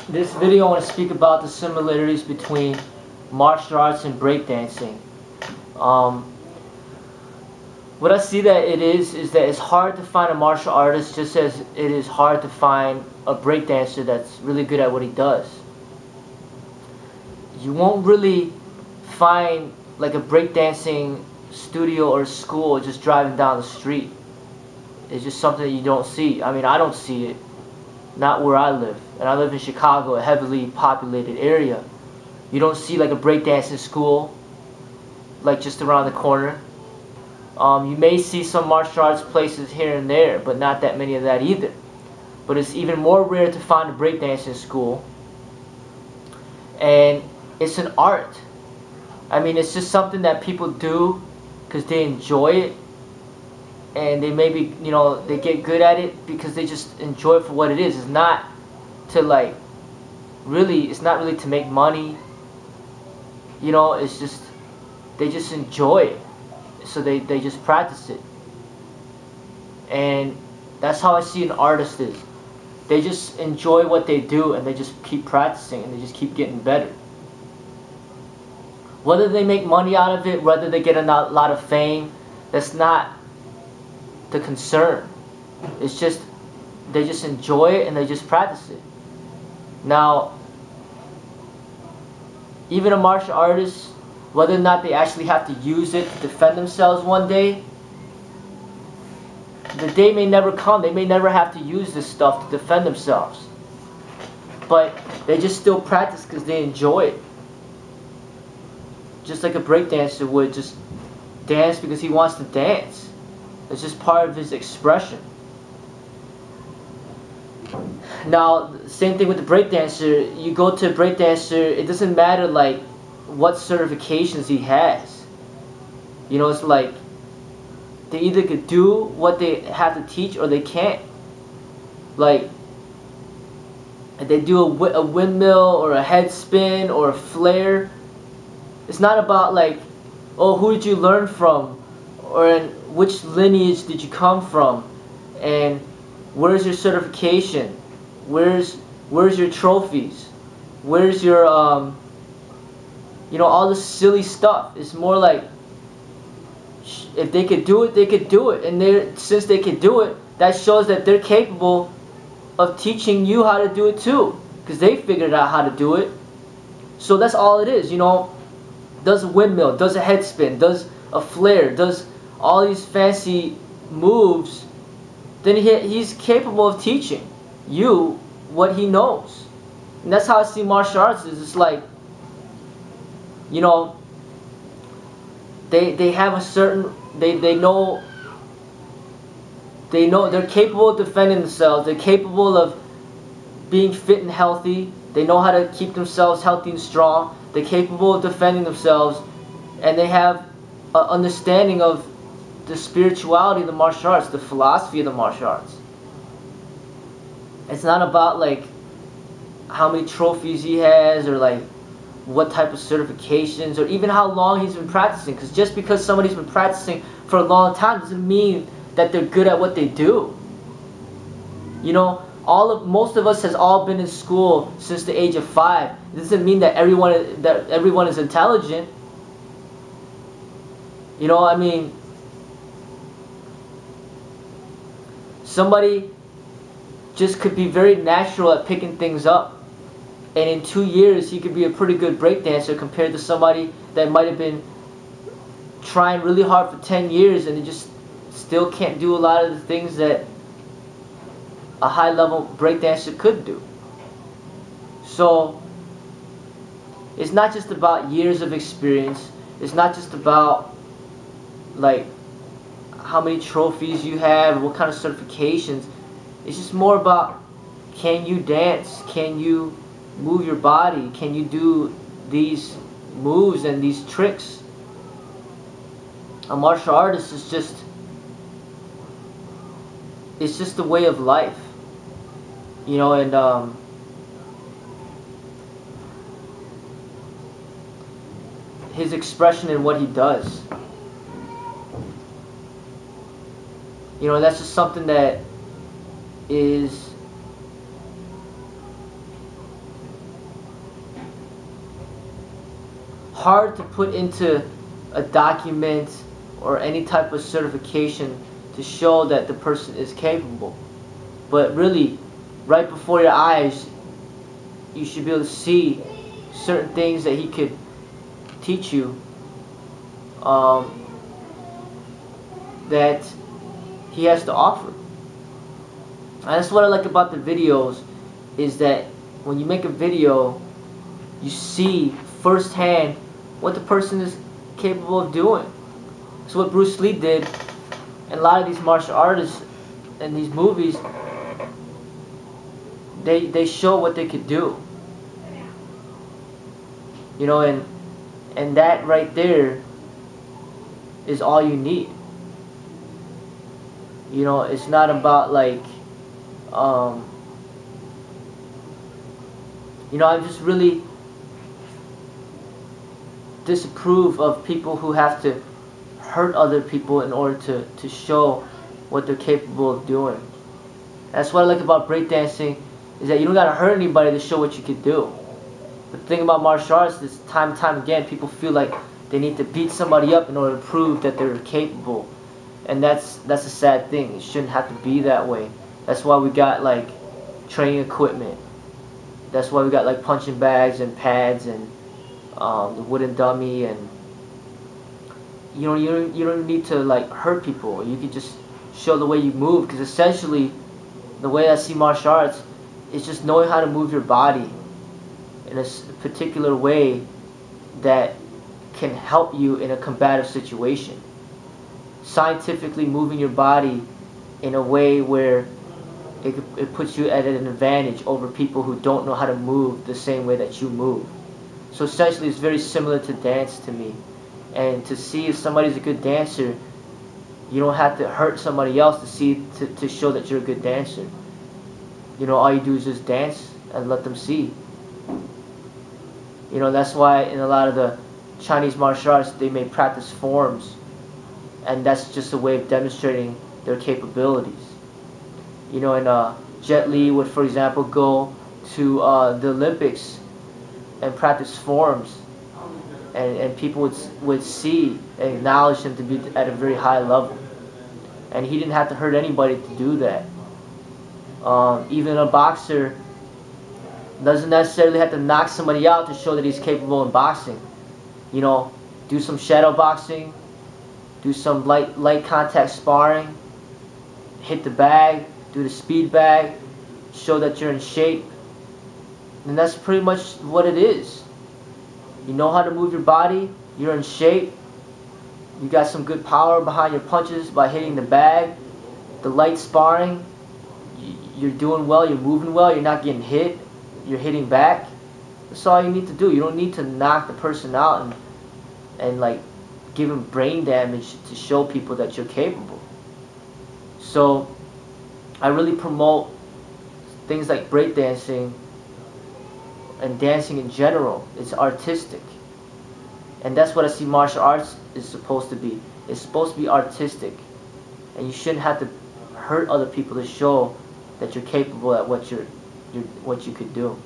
This video I want to speak about the similarities between martial arts and breakdancing. What I see that it is that it's hard to find a martial artist just as it is hard to find a breakdancer that's really good at what he does. You won't really find like a breakdancing studio or school just driving down the street. It's just something that you don't see. I mean, I don't see it. Not where I live. And I live in Chicago, a heavily populated area. You don't see like a breakdancing school like just around the corner. You may see some martial arts places here and there, but not that many of that either. But it's even more rare to find a breakdancing school. And it's an art. I mean, it's just something that people do because they enjoy it. And they maybe, you know, they get good at it because they just enjoy it for what it is. It's not to like, really, it's not really to make money. You know, it's just, they just enjoy it. So they just practice it. And that's how I see an artist is. They just enjoy what they do and they just keep practicing and they just keep getting better. Whether they make money out of it, whether they get a lot of fame, that's not the concern. It's just they just enjoy it and they just practice it. Now, even a martial artist, whether or not they actually have to use it to defend themselves one day, the day may never come. They may never have to use this stuff to defend themselves. But they just still practice because they enjoy it. Just like a breakdancer would just dance because he wants to dance. It's just part of his expression. Now, same thing with the breakdancer. You go to a breakdancer, it doesn't matter like what certifications he has. You know, it's like they either could do what they have to teach or they can't. Like, if they do a windmill or a head spin or a flare, it's not about like, oh, who did you learn from? Or in which lineage did you come from? And where's your certification? Where's your trophies? Where's your you know, all this silly stuff. It's more like, if they could do it, they could do it. And since they could do it, that shows that they're capable of teaching you how to do it too. Because they figured out how to do it. So that's all it is, you know. Does a windmill, does a head spin, does a flare, does all these fancy moves, then he's capable of teaching you what he knows. And that's how I see martial arts is. It's like, you know, they have a certain, they know they're capable of defending themselves. They're capable of being fit and healthy. They know how to keep themselves healthy and strong. They're capable of defending themselves, and they have an understanding of the spirituality of the martial arts, the philosophy of the martial arts. It's not about like how many trophies he has or like what type of certifications or even how long he's been practicing. Because just because somebody's been practicing for a long time doesn't mean that they're good at what they do. You know, most of us has all been in school since the age of 5. It doesn't mean that everyone is intelligent. You know, I mean, somebody just could be very natural at picking things up, and in 2 years he could be a pretty good breakdancer compared to somebody that might have been trying really hard for 10 years and they just still can't do a lot of the things that a high-level breakdancer could do. So it's not just about years of experience. It's not just about like how many trophies you have, what kind of certifications. It's just more about, can you dance? Can you move your body? Can you do these moves and these tricks? A martial artist is just, it's just a way of life. You know, and his expression in what he does. You know, that's just something that is hard to put into a document or any type of certification to show that the person is capable. But really, right before your eyes, you should be able to see certain things that he could teach you, that he has to offer. And that's what I like about the videos, is that when you make a video, you see firsthand what the person is capable of doing. So what Bruce Lee did, and a lot of these martial artists in these movies, they show what they could do. You know, and that right there is all you need. You know, it's not about like, you know, I just really disapprove of people who have to hurt other people in order to show what they're capable of doing. That's what I like about breakdancing, is that you don't gotta hurt anybody to show what you can do. The thing about martial arts is, time and time again, people feel like they need to beat somebody up in order to prove that they're capable. And that's a sad thing. It shouldn't have to be that way. That's why we got like training equipment. That's why we got like punching bags and pads and the wooden dummy, and you don't need to like hurt people. You can just show the way you move, because essentially the way I see martial arts is just knowing how to move your body in a particular way that can help you in a combative situation. Scientifically moving your body in a way where it puts you at an advantage over people who don't know how to move the same way that you move. So essentially it's very similar to dance to me. And to see if somebody's a good dancer, you don't have to hurt somebody else to show that you're a good dancer. You know, all you do is just dance and let them see. You know, that's why in a lot of the Chinese martial arts, they may practice forms, and that's just a way of demonstrating their capabilities. You know, and Jet Li would, for example, go to the Olympics and practice forms, and people would see and acknowledge him to be at a very high level. And he didn't have to hurt anybody to do that. Even a boxer doesn't necessarily have to knock somebody out to show that he's capable in boxing. You know, do some shadow boxing, do some light contact sparring, hit the bag, do the speed bag, show that you're in shape. And that's pretty much what it is. You know how to move your body, you're in shape, you got some good power behind your punches by hitting the bag, the light sparring, you're doing well, you're moving well, you're not getting hit, you're hitting back. That's all you need to do. You don't need to knock the person out and like give them brain damage to show people that you're capable. So I really promote things like breakdancing and dancing in general. It's artistic. And that's what I see martial arts is supposed to be. It's supposed to be artistic. And you shouldn't have to hurt other people to show that you're capable at what you could do.